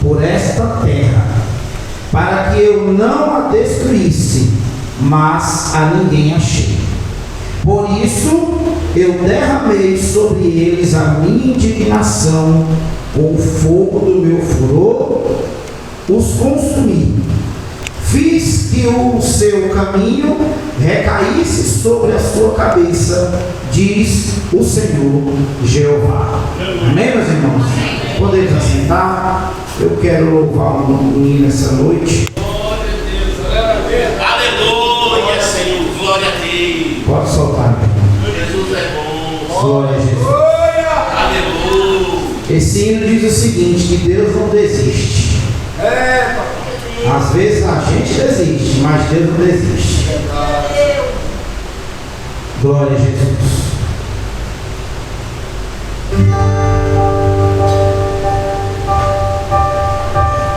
por esta terra, para que eu não a destruísse, mas a ninguém achei. Por isso eu derramei sobre eles a minha indignação, com o fogo do meu furor os consumi. Fiz que o seu caminho recaísse sobre a sua cabeça, diz o Senhor Jeová. Amém, meus irmãos? Podemos assentar? Eu quero louvar o nome nessa noite. Glória a Deus, aleluia, Senhor, glória a Deus. Pode soltar, meu irmão. Jesus é bom. Glória a Jesus. Aleluia. Esse hino diz o seguinte: que Deus não desiste. Às vezes a gente desiste, mas Deus não desiste. Glória a Jesus.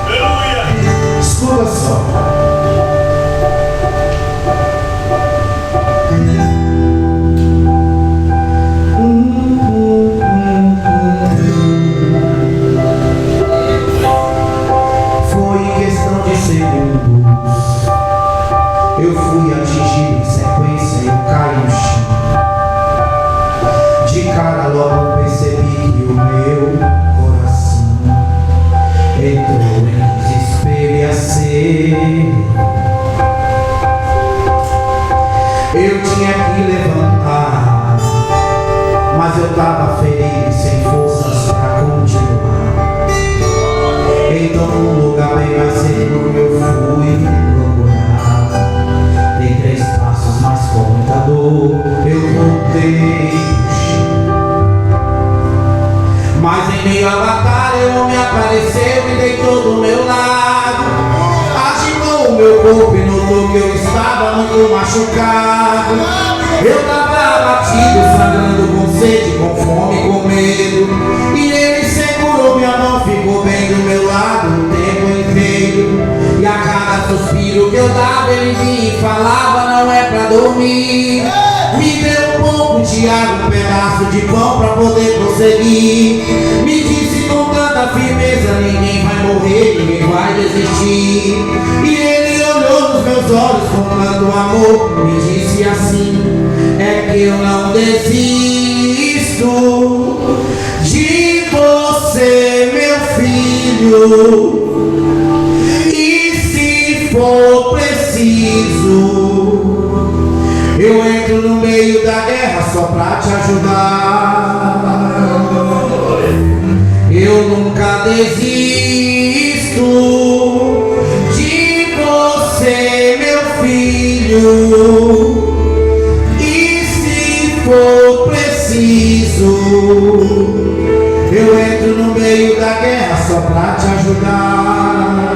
Aleluia. Escuta só. Eu fui atingido em sequência e eu caí no chão. De cara logo percebi que o meu coração entrou em desespero e acerto. Eu tinha que levantar, mas eu estava ferido e sem forças para continuar. Então num lugar bem mais seguro eu fui procurar. Dei 3 passos, mas com muita dor eu voltei pro chão. Mas em meio à batalha o homem apareceu e deitou do meu lado. Agitou o meu corpo e notou que eu estava muito machucado. Eu estava abatido, sangrando com sede, com fome, com medo. E ele segurou minha mão, ficou bem do meu lado o tempo inteiro. E a cada suspiro que eu dava ele vinha e falava: não é pra dormir. Me deu um pouco de água, um pedaço de pão pra poder prosseguir. Me disse com tanta firmeza: ninguém vai morrer, ninguém vai desistir. E ele olhou nos meus olhos com tanto amor, me disse assim: é que eu não desisto de você, meu filho. E se for preciso, eu entro no meio da guerra só pra te ajudar. Eu nunca desisto de você, meu filho. E se for preciso, eu entro no meio da guerra só pra te ajudar.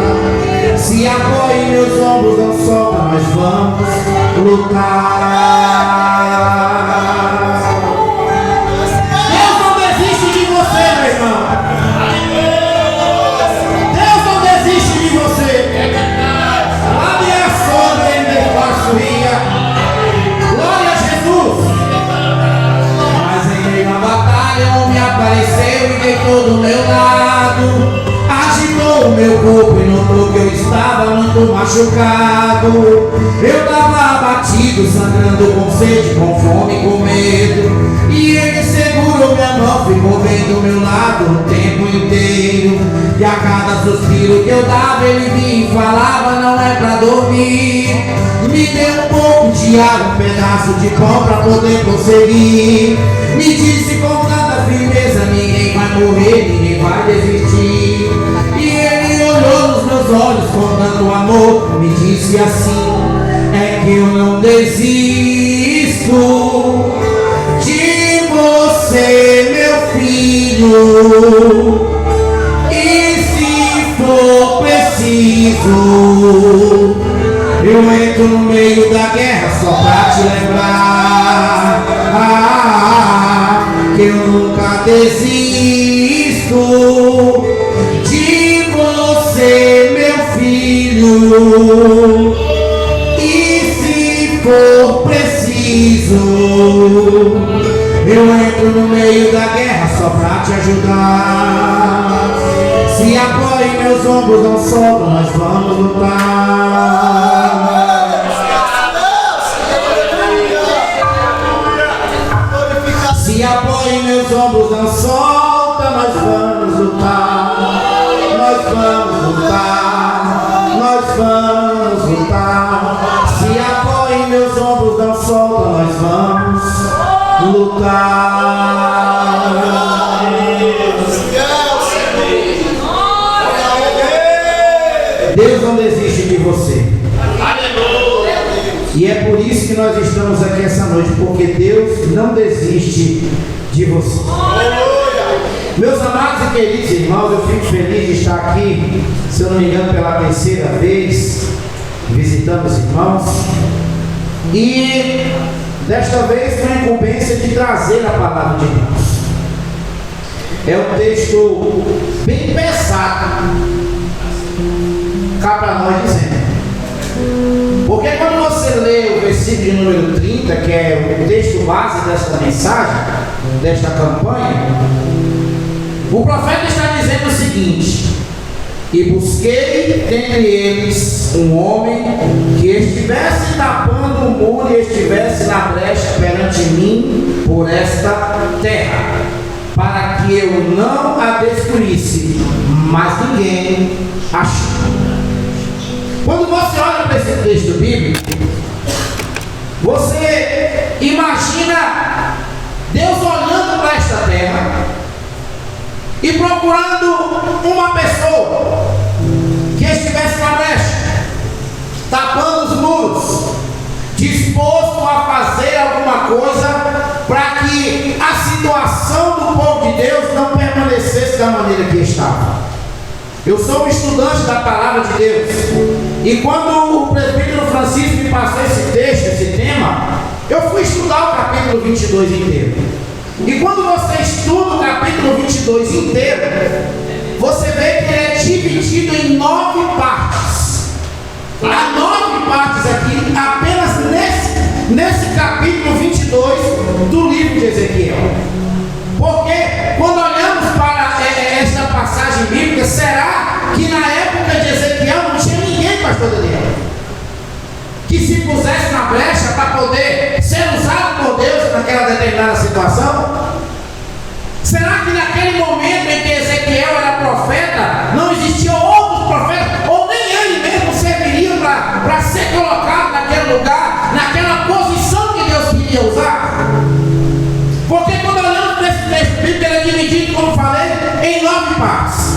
Se apoie meus ombros, não solta, nós vamos lutar. Deus não desiste de você, meu irmão. Deus não desiste de você. A minha sogra ainda sorria. Glória a Jesus. Mas em meio à batalha um homem apareceu e deitou do meu lado. Agitou o meu corpo e notou que eu estava muito machucado. Eu estava abatido, sangrando com sede, com fome, com medo. E ele segurou minha mão, ficou bem do meu lado o tempo inteiro. E a cada suspiro que eu dava ele vinha e falava: não é pra dormir. Me deu um pouco de água, um pedaço de pão pra poder prosseguir. Me disse com tanta firmeza: ninguém vai morrer, ninguém vai desistir. E ele olhou nos meus olhos com tanto amor, me disse assim: é que eu não desisto de você, meu filho. E se for preciso, eu entro no meio da guerra só pra te lembrar que eu nunca desisto de você, meu filho. E se for preciso, eu entro no meio da guerra só pra te ajudar. Se apoia em meus ombros, não solto, nós vamos lutar. Se apoia em meus ombros, não solta, nós vamos lutar. Nós vamos lutar. Nós vamos lutar. Se apoia em meus ombros, não solta, nós vamos lutar. Deus não desiste de você. E é por isso que nós estamos aqui essa noite, porque Deus não desiste de você. Meus amados e queridos irmãos, eu fico feliz de estar aqui, se eu não me engano, pela terceira vez, visitando os irmãos. E desta vez com a incumbência de trazer a palavra de Deus. É um texto bem pesado, cá para nós dizendo. Porque quando você lê o versículo de número 30, que é o texto base desta mensagem, desta campanha, o profeta está dizendo o seguinte: e busquei dentre eles um homem que estivesse tapando o muro e estivesse na brecha perante mim por esta terra, para que eu não a destruísse, mas ninguém achou. Quando você olha para esse texto bíblico, você imagina Deus olhando para esta terra e procurando uma pessoa que estivesse na brecha, tapando os muros, disposto a fazer alguma coisa para que a situação do povo de Deus não permanecesse da maneira que estava. Eu sou um estudante da palavra de Deus, e quando o presbítero Francisco me passou esse texto, esse tema, eu fui estudar o capítulo 22 inteiro. E quando você estuda o capítulo 22 inteiro, você vê que ele é dividido em 9 partes. Há 9 partes aqui, apenas nesse capítulo 22 do livro de Ezequiel. Porque quando olhamos para esta passagem bíblica, será que na época de Ezequiel não tinha ninguém, pastor Daniel, que se pusesse na brecha para poder ser usado por Deus naquela determinada situação? Será que naquele momento em que Ezequiel era profeta, não existiam outros profetas, ou nem ele mesmo serviria para ser colocado naquele lugar, naquela posição que Deus queria usar? Porque quando olhamos para esse texto bíblico, ele é dividido, como falei, em 9 partes.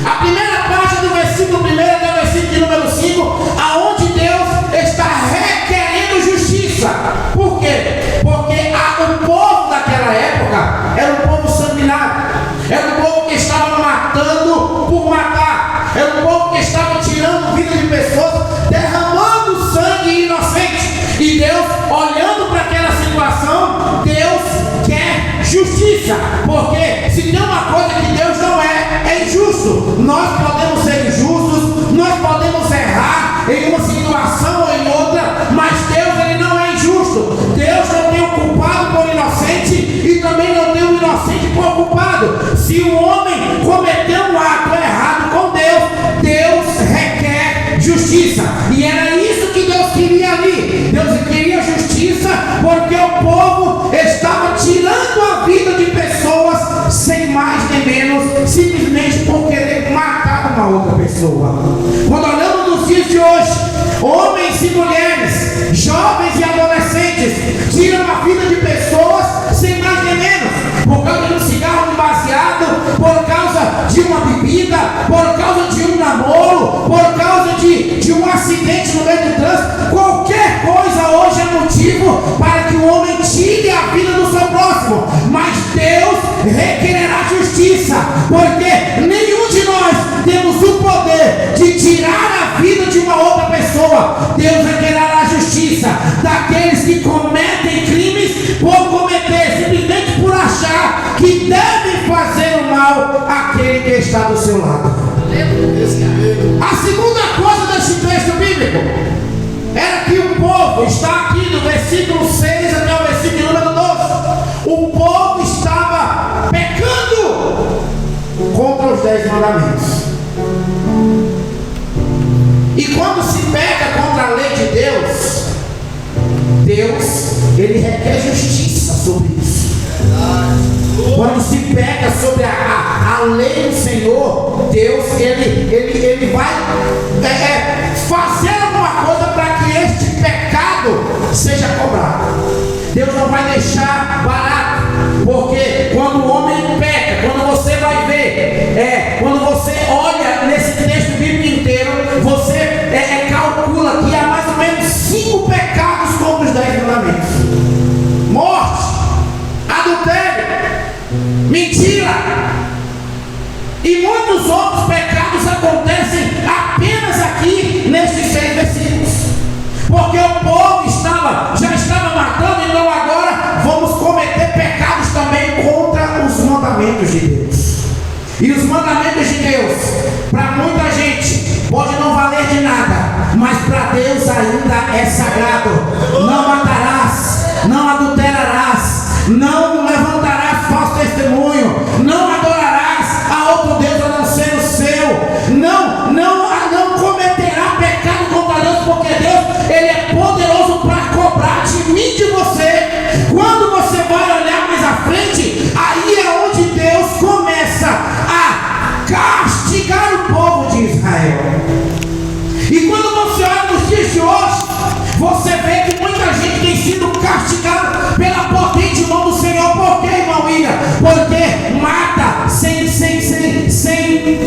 A primeira parte é do versículo 1 até o versículo de número 5, aonde Deus está requerendo justiça. Por quê? Porque o povo daquela época era um povo sanguinário, era um povo que estava matando por matar, era um povo que estava tirando vida de pessoas, derramando sangue inocente. E Deus, olhando para aquela situação, Deus quer justiça. Porque se tem uma coisa que Deus não é injusto. Nós podemos ser injustos, nós podemos errar em uma situação ou em outra, mas Deus, ele não é injusto. Deus não tem o culpado por inocente e também não tem o inocente por culpado. Se o homem cometeu um ato errado com Deus, Deus requer justiça. E era isso que Deus queria ali. Deus queria justiça porque o povo estava tirando a vida de pessoas sem mais nem menos, simplesmente por querer matar uma outra pessoa. Quando olhamos nos dias de hoje, homens e mulheres, jovens e adolescentes tiram a vida de pessoas sem mais nem menos, por causa de um cigarro de baseado, por causa de uma bebida, por causa de um namoro, por causa de um acidente no meio do trânsito. Qualquer coisa hoje é motivo para que o homem tire a vida do seu próximo. Mas Deus requererá justiça, porque nenhum de nós temos o poder de tirar a vida de uma outra pessoa. Deus requererá justiça daqueles que cometem crimes por cometer, simplesmente por achar que devem fazer o mal àquele que está do seu lado. A segunda coisa deste texto bíblico era que o povo, está aqui do versículo 6 até o versículo número 12, o povo estava pecando contra os 10 mandamentos. requer justiça sobre isso. Quando se pega sobre a lei do Senhor, Deus ele vai fazer alguma coisa para que este pecado seja cobrado. Deus não vai deixar barato, porque quando o homem peca, quando você vai ver, quando você olha nesse texto bíblico inteiro, você calcula que há mais ou menos 5 pecados contra os 10 mandamentos: morte, adultério, mentira, e muitos outros pecados acontecem apenas aqui nestes 6 versículos, porque o povo já estava matando, então agora vamos cometer pecados também contra os mandamentos de Deus. E os mandamentos de Deus, para muita gente, pode não valer de nada, mas para Deus ainda é sagrado. Não matarás, não adulterarás, não levantarás falso testemunho, não adorarás a outro Deus a não ser o seu, não cometerá pecado contra Deus, porque Deus ele é poderoso para cobrar de mim, de você. Quando você vai olhar mais à frente, aí é onde Deus começa a castigar o povo de Israel. E quando você olha nos dias de hoje, você vê que muita gente tem sido castigada pela potente mão do Senhor. Por quê, irmão William? Porque mata sem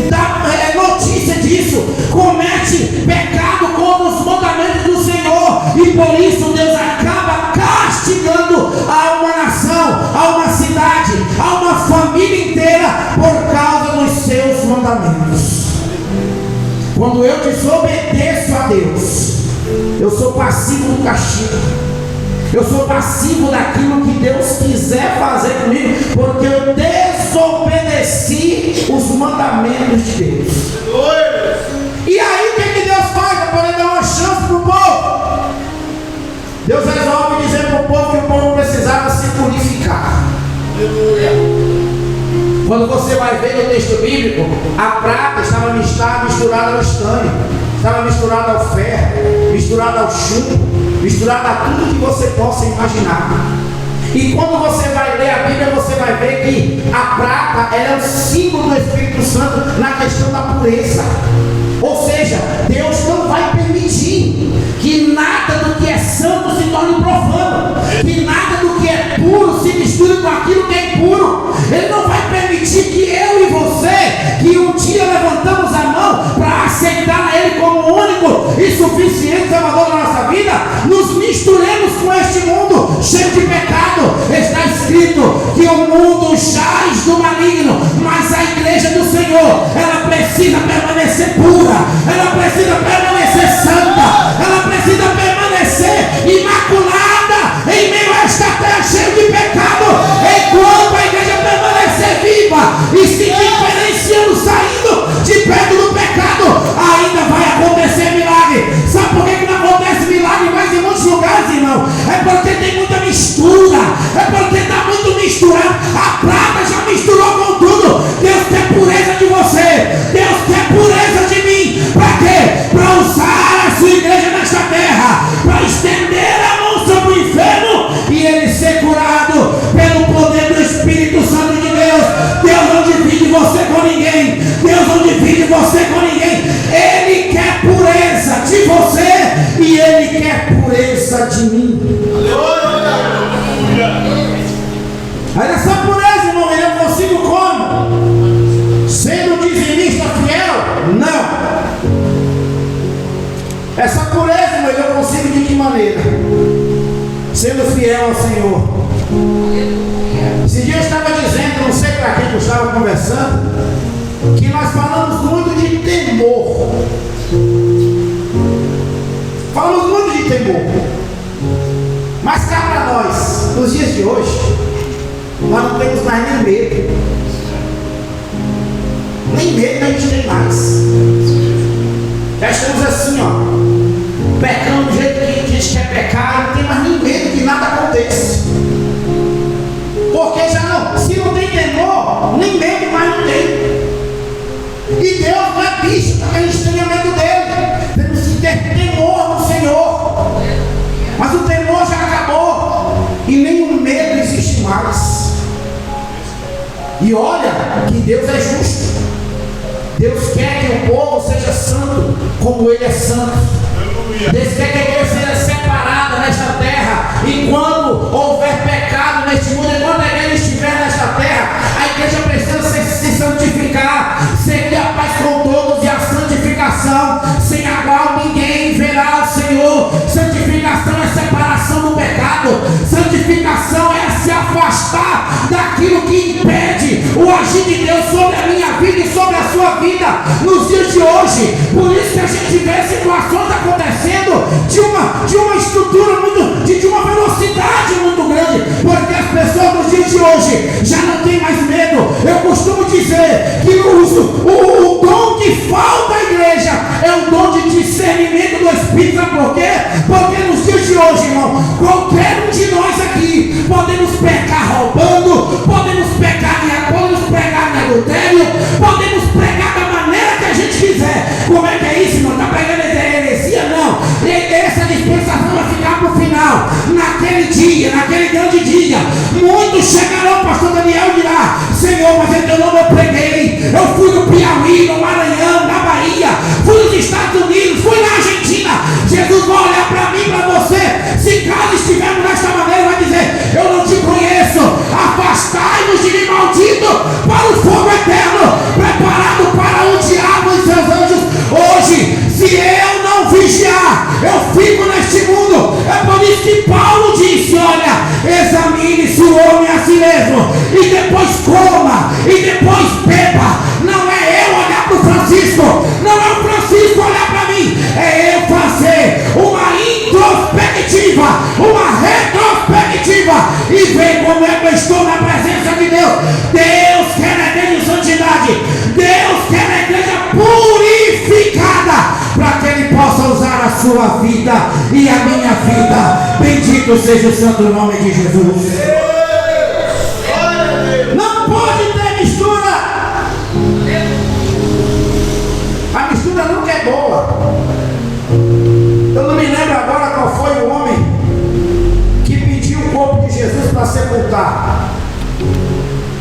dar notícia disso, comete pecado contra os mandamentos do Senhor, e por isso Deus acaba castigando a uma nação, a uma cidade, a uma família inteira por causa dos seus mandamentos. Quando eu desobedeço a Deus, eu sou passivo do castigo. Eu sou passivo daquilo que Deus quiser fazer comigo, porque eu desobedeci os mandamentos de Deus. E aí o que Deus faz para poder dar uma chance para o povo? Deus resolve dizer para o povo que o povo precisava se purificar. Quando você vai ver no texto bíblico, a prata estava misturada ao estanho, estava misturada ao ferro, misturada ao chumbo, misturada a tudo que você possa imaginar. E quando você vai ler a Bíblia, você vai ver que a prata ela é um símbolo do Espírito Santo na questão da pureza. Ou seja, Deus não vai permitir que nada do que é santo se torne profano, que nada do que é puro se misture com aquilo que é impuro. Ele não vai permitir que eu e você, que um dia levantamos a mão para aceitar a Ele como o único e suficiente Salvador da nossa vida, nos misturemos com este mundo cheio de pecado. Está escrito que o mundo jaz do maligno, mas a igreja do Senhor, ela precisa permanecer pura, ela precisa permanecer santa, ela precisa permanecer imaculada em meio a esta terra cheia de pecado. Enquanto a igreja permanecer viva e se diferenciando, saindo de perto do pecado, ainda vai acontecer milagre. Sabe por que não acontece milagre mais em muitos lugares, irmão? É porque tem muita mistura, é porque está muito misturado. A prata já misturou com tudo. Deus quer pureza de você, Deus quer pureza de mim. Para quê? Para usar a sua igreja nesta terra, para estender a mão sobre o enfermo e ele ser curado pelo poder do Espírito Santo de Deus. Deus não divide você com ninguém, Deus não divide você com ninguém. Ele quer pureza de você e Ele quer pureza de mim. Mas essa pureza, irmão, eu consigo como? Sendo dizimista fiel? Não. Essa pureza, irmão, eu consigo de que maneira? Sendo fiel ao Senhor. Esse dia eu estava dizendo, não sei para quem eu estava conversando, que nós falamos muito de temor. Falamos muito de temor. Mas cá para nós, nos dias de hoje, nós não temos mais nem medo. Nem medo a gente tem mais. Já estamos assim, ó, pecando do jeito que a gente quer pecar, não tem mais nem medo que nada aconteça. Porque já não, se não tem temor, nem medo mais não tem. E Deus não é bicho para que a gente tenha medo dele. Temos que ter temor no Senhor. Mas o temor já acabou. E Deus é justo. Deus quer que o povo seja santo, como Ele é santo. Deus quer que a igreja seja separada nesta terra. Enquanto houver pecado neste mundo, enquanto a igreja estiver nesta terra, a igreja precisa se santificar, seguir a paz com todos e a santificação, sem a qual ninguém verá o Senhor. Santificação é separação do pecado. Santificação é se afastar daquilo que impede o agir de Deus sobre a minha vida e sobre a sua vida nos dias de hoje. Por isso que a gente vê situações acontecendo de uma estrutura de uma velocidade muito grande, porque as pessoas nos dias de hoje já não têm mais medo. Eu costumo dizer que o dom que falta à igreja é o dom de discernimento do Espírito. Sabe por quê? Porque nos dias de hoje, irmão, qualquer um de nós aqui podemos pecar roubando, podemos pecar em adultério, podemos pregar da maneira que a gente quiser. Como é que é isso, irmão? Está pregando heresia? Não. Essa dispensação vai ficar para o final. Naquele dia, naquele grande dia, muitos chegarão, pastor Daniel, e dirá: Senhor, mas em teu nome eu preguei. Eu fui no Piauí, no Maranhão, na Bahia, fui nos Estados Unidos, fui na Argentina. Jesus vai olhar para mim, para você. Se caso estivermos desta maneira, vai dizer: eu não te conheço. Afastai-nos de mim, maldito, para o fogo eterno, preparado para o diabo e seus anjos. Hoje, se eu não vigiar, eu fico neste mundo. É por isso que Paulo disse: olha, examine-se o homem a si mesmo, e depois coma, e depois beba. Não é eu olhar para o Francisco, não é o Francisco olhar para mim, é eu fazer uma introspectiva, uma retrospectiva, e ver como é que eu estou na presença de Deus. Deus quer a igreja de santidade, Deus quer a igreja purificada, para que Ele possa usar a sua vida e a minha vida. Bendito seja o santo nome de Jesus. Não pode ter mistura. A mistura nunca é boa. Eu não me lembro agora qual foi o homem que pediu o corpo de Jesus para sepultar.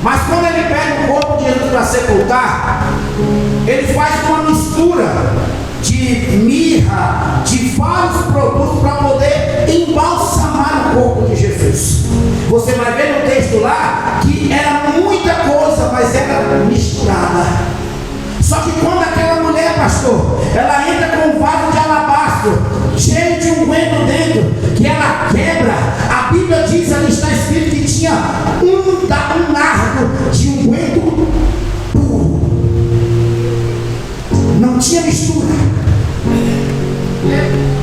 Mas quando ele pega o corpo de Jesus para sepultar, ele faz uma mistura de mirra, de vários produtos para poder embalsamar o corpo de Jesus. Você vai ver no texto lá que era muita coisa, mas era misturada. Só que quando aquela mulher, pastor, ela entra com um vaso de alabastro cheio de unguento dentro, que ela quebra, a Bíblia diz, ali está escrito que tinha um nardo de unguento puro. Não tinha mistura,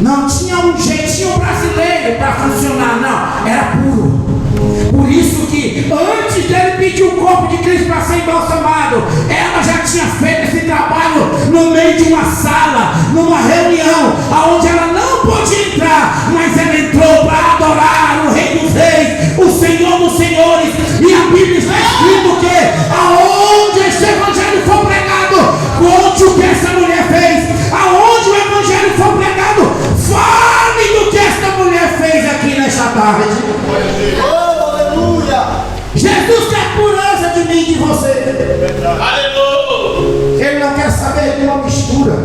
não tinha um jeitinho brasileiro para funcionar, não, era puro. Por isso que antes dele pedir o corpo de Cristo para ser embalsamado, ela já tinha feito esse trabalho no meio de uma sala, numa reunião, onde ela não podia entrar, mas ela entrou para adorar o Rei dos Reis, o Senhor dos Senhores. E a Bíblia está escrito que aonde este evangelho for pregado, conte o que essa mulher fez. Aonde o evangelho for pregado, fale do que esta mulher fez aqui nesta tarde. Jesus quer pureza de mim e de você. Aleluia. Ele não quer saber de uma mistura,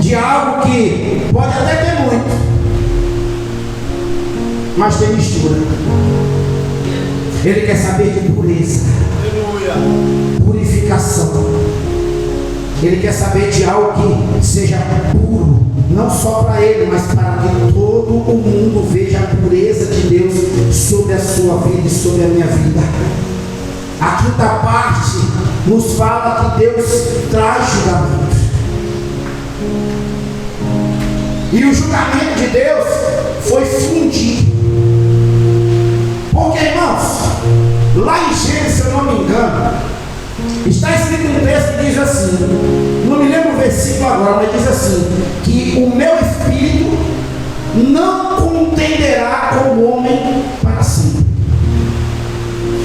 de algo que pode até ter muito, mas tem mistura. Ele quer saber de pureza, purificação. Ele quer saber de algo que seja puro, não só para ele, mas para que todo o mundo veja a pureza de Deus sobre a sua vida e sobre a minha vida. A quinta parte nos fala que Deus traz julgamento. E o julgamento de Deus foi fundir. Porque, irmãos, lá em Gênesis, se eu não me engano, está escrito um texto que diz assim, não me lembro o versículo agora, mas diz assim, que o meu espírito não contenderá com o homem para sempre.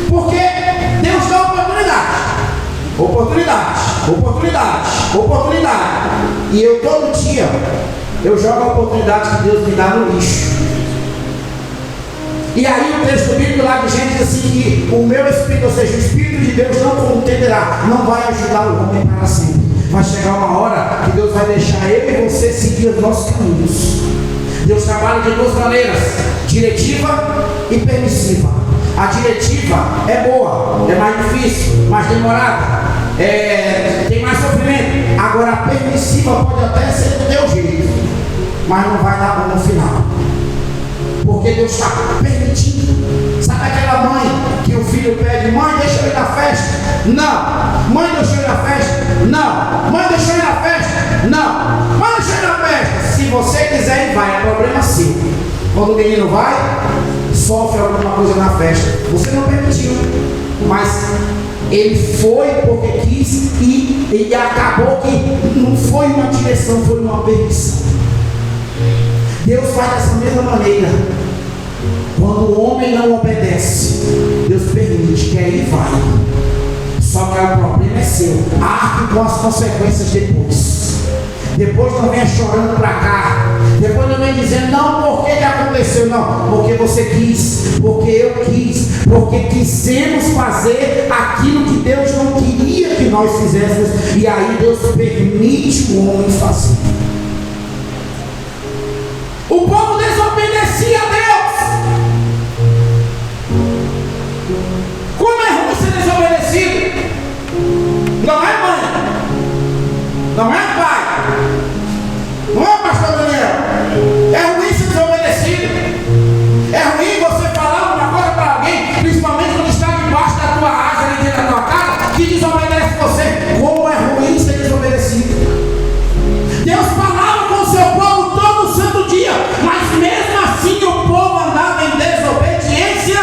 Porque Deus dá oportunidade. E eu todo dia, eu jogo a oportunidade que Deus me dá no lixo. E aí o texto bíblico lá de gente diz assim que o meu espírito, ou seja, o Espírito de Deus não contenderá, não vai ajudar o homem para sempre. Vai chegar uma hora que Deus vai deixar eu e você seguir os nossos caminhos. Deus trabalha de duas maneiras, diretiva e permissiva. A diretiva é boa, é mais difícil, mais demorada, tem mais sofrimento. Agora a permissiva pode até ser do teu jeito, mas não vai dar bom no final, porque Deus está permitindo. Sabe aquela mãe que o filho pede: mãe, deixa eu ir na festa? Não. Mãe, deixa eu ir na festa? Não. Mãe, deixa eu ir na festa? Não. Mãe, deixa eu ir na festa. Se você quiser ir, vai, é problema seu. Quando o menino vai, sofre alguma coisa na festa, você não permitiu, mas ele foi porque quis e acabou que não foi uma direção, foi uma permissão. Deus faz dessa mesma maneira. Quando o homem não obedece, Deus permite, quer ir e vai. Só que o problema é seu, arque com as consequências depois. Depois não venha chorando para cá. Depois não venha dizendo: não, por que aconteceu? Não, porque você quis, porque eu quis, porque quisemos fazer aquilo que Deus não queria que nós fizéssemos. E aí Deus permite o homem fazer. O povo desobedecia a Deus. Como é ruim ser desobedecido? Não é, mãe? Não é, pai? Não é, pastor Daniel? É ruim ser desobedecido. É ruim você falar uma coisa para alguém, principalmente quando está debaixo da tua asa, ali dentro da tua casa, que desobedece você. Como é ruim ser desobedecido. Deus falava com o seu povo todo santo dia, mas mesmo assim o povo andava em desobediência.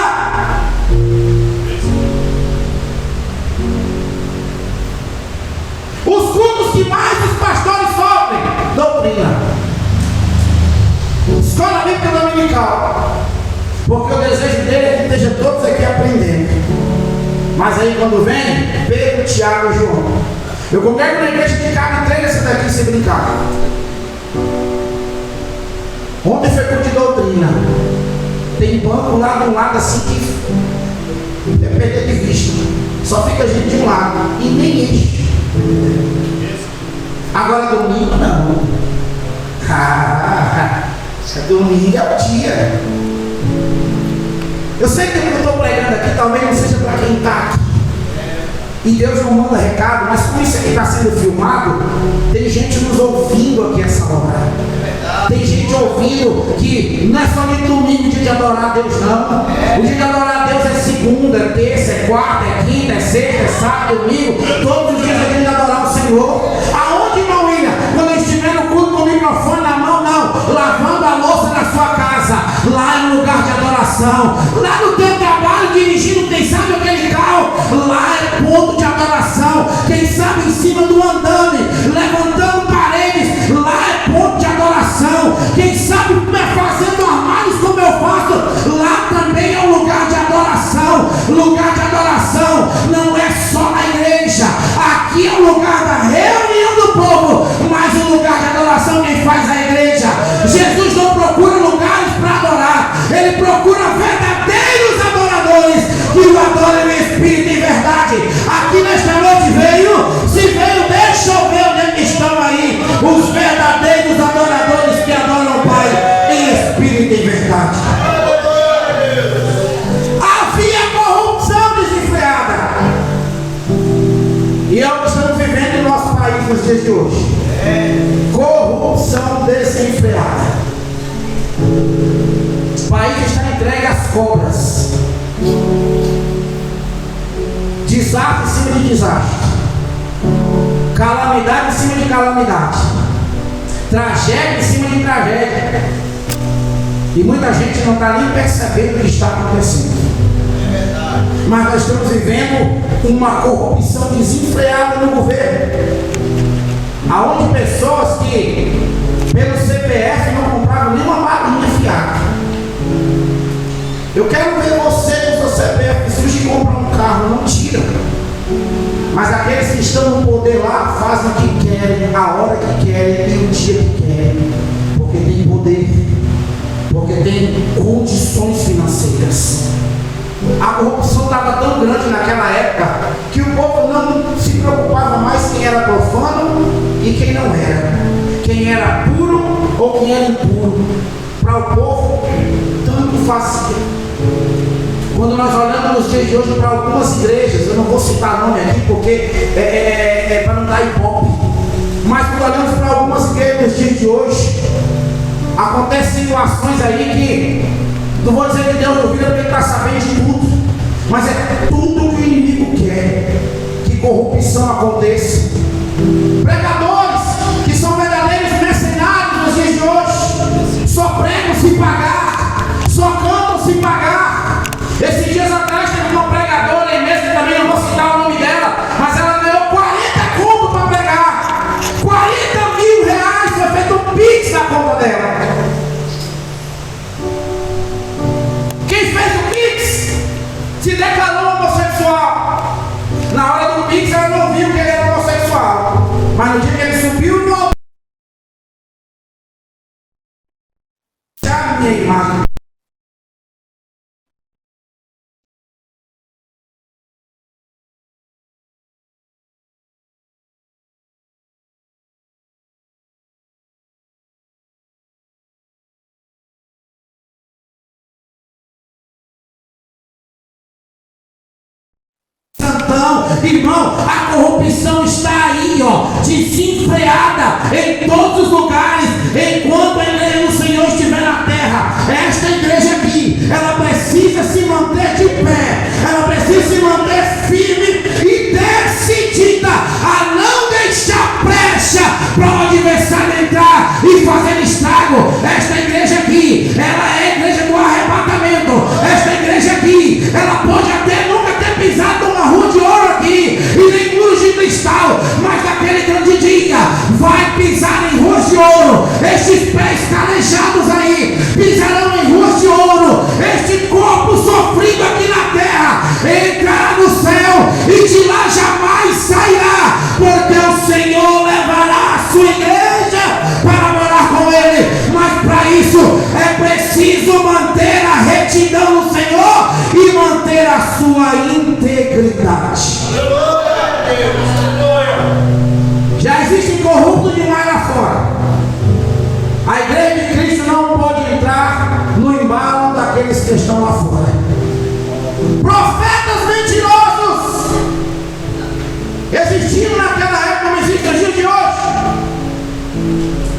Os cultos que mais os pastores sofrem: doutrina, escola bíblica dominical, porque o desejo dele é que esteja todos aqui aprendendo. Mas aí quando vem Pedro, Tiago e João, eu congrego na igreja que cabe 3 dessa daqui se brincar. Ontem foi culto de doutrina, tem banco lá de um lado assim que é perder de vista, só fica gente de um lado e nem enche. Agora domingo não. Domingo é o dia. Eu sei que eu estou pregando aqui talvez não seja para quem está aqui, e Deus não manda recado, mas como isso aqui está sendo filmado, tem gente nos ouvindo aqui essa hora. Tem gente ouvindo que não é só de domingo, dia de adorar a Deus, não. O dia de adorar a Deus é segunda, é terça, é quarta, é quinta, é sexta, é sábado, domingo. Todos os dias é dia de adorar o Senhor. Aonde, irmão William? Quando estiver no culto com o microfone na mão, não. Lavando a louça na sua casa. Lá é um lugar de adoração. Lá no teu trabalho, dirigindo, quem sabe aquele carro. Lá é ponto de adoração. Quem sabe em cima do andame, levantando paredes. Lá é ponto de adoração. Quem sabe fazendo armários como eu faço. Lá também é um lugar de adoração. Lugar de adoração não é só na igreja. Aqui é o lugar da reunião do povo, mas o lugar de adoração quem faz é a igreja. Jesus não procura lugares para adorar, ele procura verdadeiros adoradores que o adorem em espírito e verdade. Aqui nesta noite veio, se veio, deixa eu ver onde é que estão aí os verdadeiros adoradores que adoram o Pai em espírito e verdade. Havia corrupção desenfreada, e é o que estamos vivendo no nosso país nos dias de hoje. Corrupção desenfreada. O país está entregue às cobras. Desastre em cima de desastre. Calamidade em cima de calamidade. Tragédia em cima de tragédia. E muita gente não está nem percebendo o que está acontecendo. Mas nós estamos vivendo uma corrupção desenfreada no governo, aonde pessoas que pelo CPF não compravam nem uma balinha fiada. Eu quero ver você com o seu CPF sujo e comprar um carro, não tira. Mas aqueles que estão no poder lá fazem o que querem, a hora que querem e o dia que querem, porque tem poder. porque tem condições financeiras. A corrupção estava tão grande naquela época que o povo não se preocupava mais quem era profano e quem não era, quem era puro ou quem era impuro. Para o povo, tanto fazia. Quando nós olhamos nos dias de hoje para algumas igrejas, eu não vou citar nome aqui porque é para não dar ibope, mas quando olhamos para algumas igrejas nos dias de hoje, acontecem situações aí que não vou dizer que Deus ouvida porque Ele está sabendo de tudo, mas é tudo que o inimigo quer, que corrupção aconteça. Pregadores que são verdadeiros mercenários nos dias de hoje, só pregam se pagar, só cantam se pagar. Esses dias atrás teve uma pregadora aí mesmo, também não vou citar o nome dela, mas ela ganhou 40 conto para pregar. 40 mil reais foi feito um pix na conta dela. Se declarou homossexual. Na hora do pix ela não viu que ele era homossexual, mas no dia que ele subiu no altar, já minha imagem. Irmão, a corrupção está aí, desenfreada em todos os lugares. Enquanto a igreja do Senhor estiver na terra, esta igreja aqui, ela precisa se manter de pé, ela precisa se manter firme e decidida a não deixar brecha para o adversário entrar e fazer estrago. Esta igreja aqui, ela é a igreja do arrebatamento. Esta igreja aqui, ela pode até nunca ter pisado numa rua de ouro aqui e nem muros de cristal, mas naquele grande dia vai pisar em ruas de ouro. Estes pés calejados aí pisarão em ruas de ouro. Este corpo sofrido aqui na terra entrará no céu e de lá jamais sairá, porque o Senhor levará a sua igreja para morar com Ele. Mas para isso é preciso manter a retidão no Senhor e manter a sua integridade. Já existe corrupto demais lá fora. A igreja de Cristo não pode entrar no embalo daqueles que estão lá fora. Profetas mentirosos existiam naquela época, como existe no dia de hoje.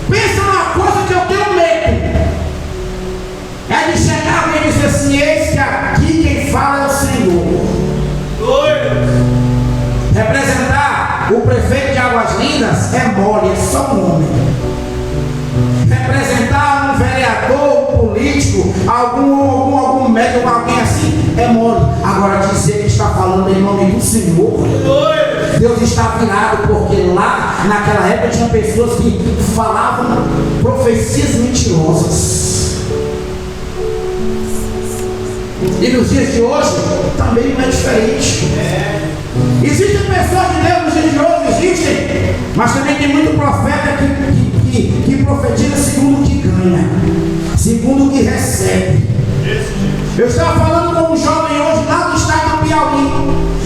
Pensa numa coisa que eu tenho medo, é de chegar alguém e dizer assim: eis que aqui quem fala é o Senhor. Representar o prefeito de Águas Lindas é mole, é só um homem. Representar um vereador, um político, algum médico, alguém assim, é mole. Agora dizer que está falando em nome do Senhor, Deus está virado, porque lá naquela época tinha pessoas que falavam profecias mentirosas. E nos dias de hoje também não é diferente. Existem pessoas de Deus nos dias de hoje, existem, mas também tem muito profeta que profetiza segundo o que ganha, segundo o que recebe. Eu estava falando com um jovem hoje lá do estado do Piauí,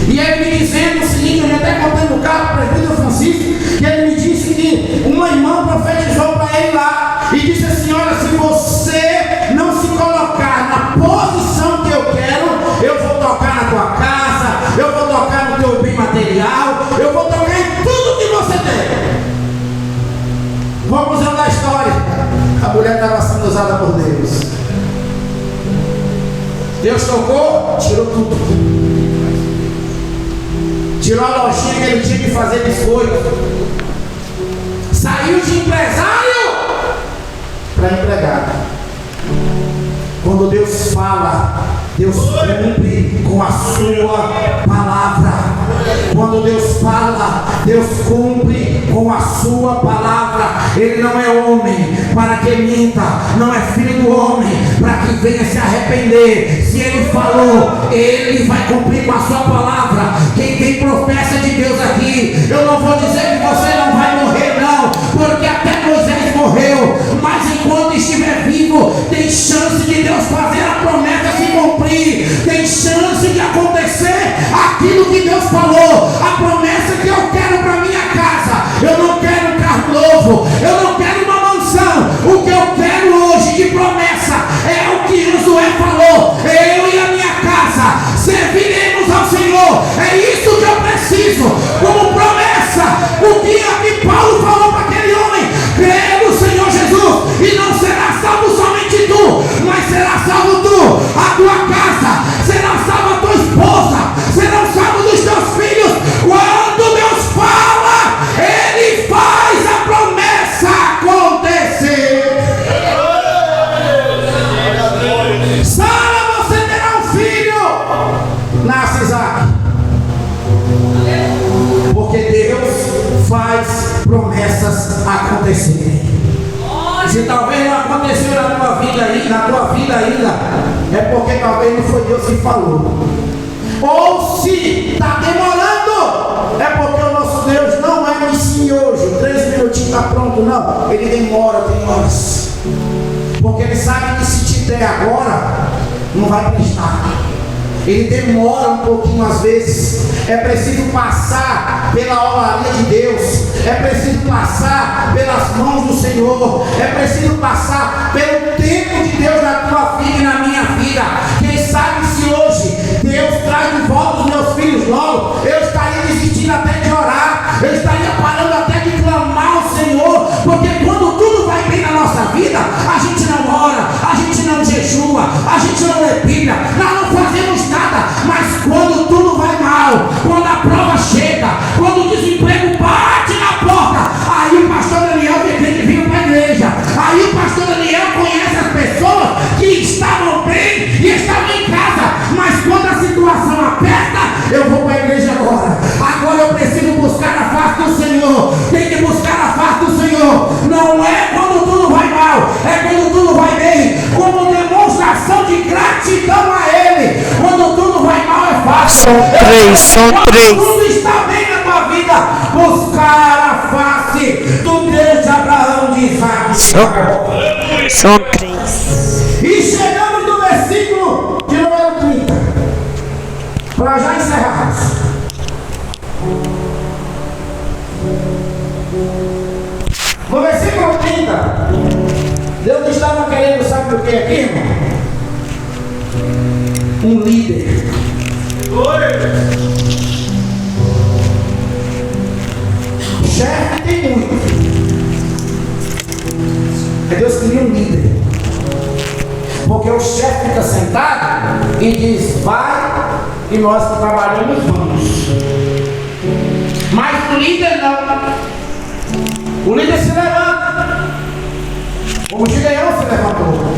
e ele me dizendo o seguinte: eu já até contei no carro para o presbítero Francisco, que ele me disse que uma irmã profetizou para ele lá e disse assim: olha, se você não se colocar na posição que eu quero, eu vou tocar na tua casa, eu vou tocar no teu bem material, eu vou tocar em tudo que você tem. Conclusão da história: a mulher estava sendo usada por Deus. Deus tocou, tirou tudo. Tirou a lojinha que ele tinha que fazer biscoito. Saiu de empresário para empregado. Quando Deus fala, Deus cumpre com a sua palavra. Quando Deus fala, Deus cumpre com a sua palavra. Ele não é homem para que minta, não é filho do homem para que venha se arrepender. Se ele falou, ele vai cumprir com a sua palavra. Quem tem profecia de Deus aqui, eu não vou dizer que você não vai morrer, não, porque até Moisés morreu, mas enquanto estiver vivo, tem chance acontecerem. Se talvez não aconteceu na tua vida ainda, é porque talvez não foi Deus que falou. Ou se está demorando, é porque o nosso Deus não é misterioso. 3 minutinhos está pronto, não. Ele demora, tem horas. Porque ele sabe que se te der agora, não vai prestar. Ele demora um pouquinho às vezes. É preciso passar pela olaria de Deus. É preciso passar pelas mãos do Senhor. É preciso passar pelo tempo de Deus na tua vida e na minha vida. Quem sabe se hoje Deus traz de volta os meus filhos logo, eu estaria desistindo até de orar. Eu estaria parando até de clamar ao Senhor. Porque quando tudo vai bem na nossa vida, a gente não ora, a gente não jejua, a gente não lê Bíblia, nós não fazemos nada. Mas quando tudo vai mal, quando a prova chega, quando o desemprego bate na porta, aí o pastor Daniel veio para a igreja. Aí o pastor Daniel conhece as pessoas que estavam bem e estavam em casa. Mas quando a situação aperta, eu vou para a igreja agora. Agora eu preciso buscar a face do Senhor. Tem que buscar a face do Senhor. Não é quando tudo vai mal, é quando tudo vai bem, como demonstração de gratidão a Ele. Quando tudo vai mal é fácil. São três. Quando tudo está bem na tua vida, buscar a face do Deus de Abraão, de Isaac. São 3. E chegamos no versículo de número 30, para já encerrarmos. No versículo 30, Deus estava querendo, sabe o que aqui, irmão? Um líder. Chefe tem muito. Deus queria um líder. Porque o chefe fica sentado e diz, vai, e nós que trabalhamos vamos. Mas o líder não. O líder se levanta. Como Gideão se levantou.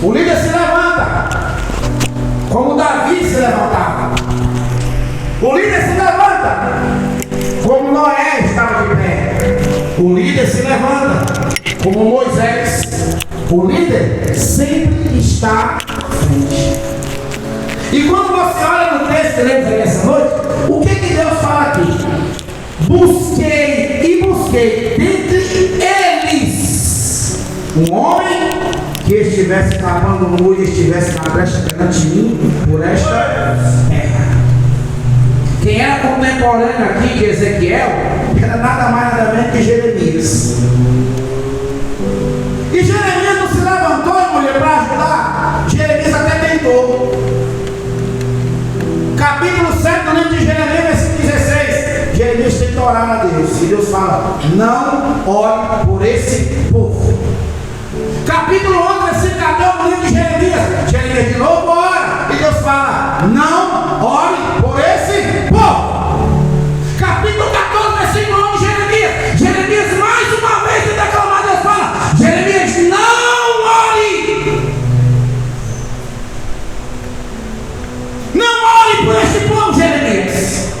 O líder se levanta. Como Davi se levantava. O líder se levanta. Como Noé estava de pé. O líder se levanta. Como Moisés. O líder sempre está à frente. E quando você olha no texto que lemos aqui essa noite, o que Deus fala aqui? Busquei e busquei dentre eles um homem que estivesse cavando o muro e estivesse na brecha perante mim por esta terra. Quem era contemporâneo aqui de Ezequiel era nada mais nada menos que Jeremias. E Jeremias não se levantou, mulher, para ajudar. Jeremias até tentou. Capítulo 7 do livro de Jeremias, versículo 16. Jeremias tem que orar a Deus. E Deus fala, não ore por esse povo. Capítulo 11, versículo 14 do livro de Jeremias. Jeremias de novo ora. E Deus fala, não ore por esse povo. Capítulo 14, versículo 1 de Jeremias. Jeremias mais uma vez tenta clamar. Deus fala, Jeremias, não ore. Não ore por esse povo, Jeremias.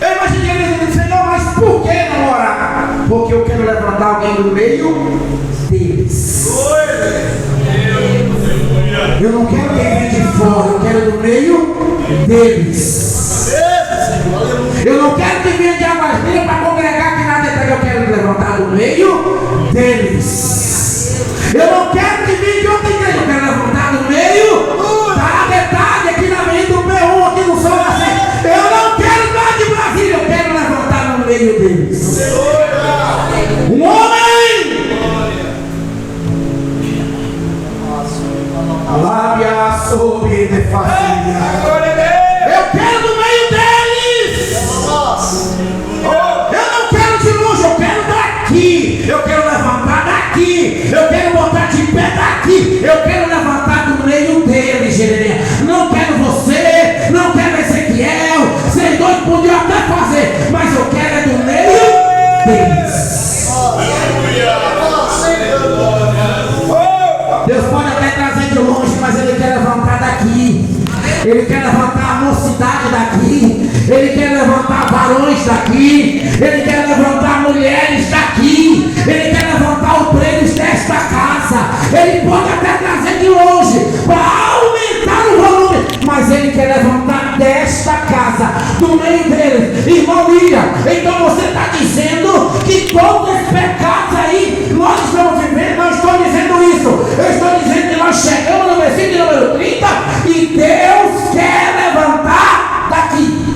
Eu imagino Jeremias dizendo, Senhor, mas por que não orar? Porque eu quero levantar alguém do meio deles. Eu não quero quem vem de fora, eu quero do meio deles. Eu não quero que venha de Águas Vivas para congregar aqui na Detalhe, eu quero levantar do meio deles. Eu não quero que venha de outra igreja, eu quero levantar do meio da Detalhe, aqui na Avenida do P1, aqui no Sol assim. Eu não quero dar de Brasília, eu quero levantar no meio deles. Um homem! Lábia sobre de família. Eu quero no meio deles. Eu não quero de longe, eu quero daqui. Eu quero levantar daqui. Eu quero botar de pé daqui. Eu quero levantar do meio deles, Jeremias. Não quero você, não quero Ezequiel. Vocês dois podiam até fazer, mas eu quero é do meio deles. Deus pode até trazer de longe, mas Ele quer levantar daqui. Ele quer levantar a mocidade daqui. Ele quer levantar varões daqui. Ele quer levantar mulheres daqui. Então você está dizendo que todos os pecados aí nós estamos vivendo. Não estou dizendo isso. Eu estou dizendo que nós chegamos no versículo número 30 e Deus quer levantar daqui.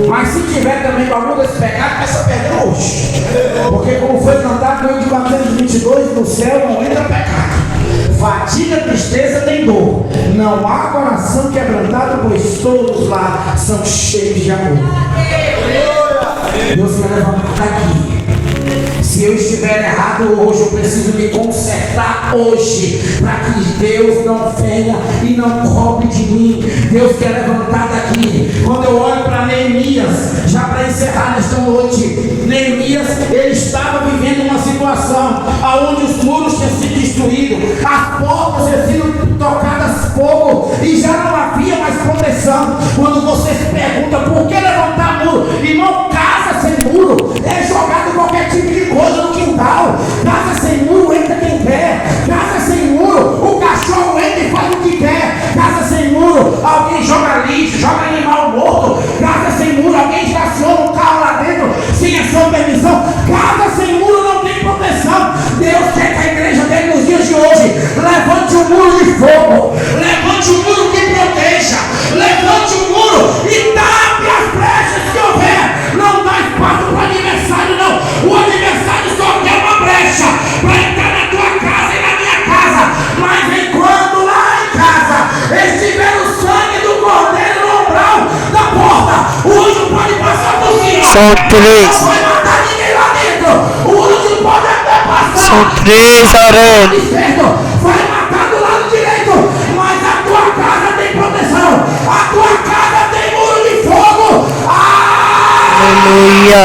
Mas se tiver também algum desse pecado, peça perdão hoje. Porque como foi cantado no de 422, no céu não entra pecado. Fadiga, tristeza tem dor. Não há coração quebrantado, pois todos lá são cheios de amor. Deus quer levantar daqui. Se eu estiver errado hoje, eu preciso me consertar hoje, para que Deus não venha e não roube de mim. Deus quer levantar daqui. Quando eu olho para Neemias, já para encerrar nesta noite, Neemias, ele estava vivendo uma situação onde os muros tinham sido destruídos, as portas tinham sido tocadas fogo e já não havia mais proteção. Quando você se pergunta por que levantar muro, irmão, casa sem muro é jogado qualquer tipo de coisa no quintal. Casa sem muro entra quem quer. Casa sem muro o cachorro entra e faz o que quer. Casa sem muro alguém joga lixo, joga animal morto. Casa sem muro alguém estaciona um carro lá dentro sem a sua permissão. Casa sem muro não tem proteção. Deus quer que a igreja dele nos dias de hoje levante um muro de fogo, levante um muro que proteja, levante um muro e tape as brechas que houver. Não dá espaço para adversário, não. O adversário só quer uma brecha para entrar na tua casa e na minha casa. Mas enquanto lá em casa estiver o sangue do cordeiro no umbral da porta, o anjo pode passar por cima. São três. Não vai matar ninguém lá dentro. O anjo pode até passar. São três, Aurélio. Vai matar do lado direito, mas a tua casa tem proteção. A tua casa tem muro de fogo. Aleluia.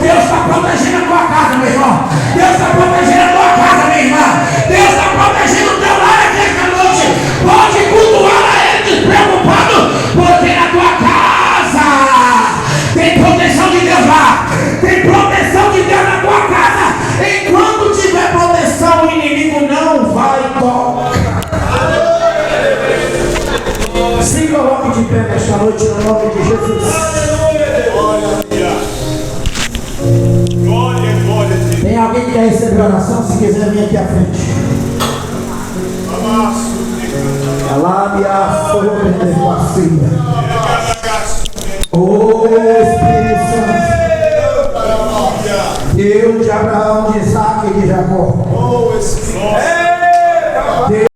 Deus está protegendo a tua casa, meu irmão. Deus está protegendo a tua casa, minha irmã. Deus está protegendo o teu lar aqui esta noite. Pode cultuar a Ele despreocupado, porque na tua casa tem proteção de Deus lá. Tem proteção de Deus na tua casa. Enquanto tiver proteção, o inimigo não vai tocar. Se coloque de pé nesta noite no nome de Jesus. Tem alguém que quer receber oração? Se quiser vir aqui à frente. Alabia sobre a filha. Oh Espírito Santo, Deus de Abraão, de Isaac e de Jacó.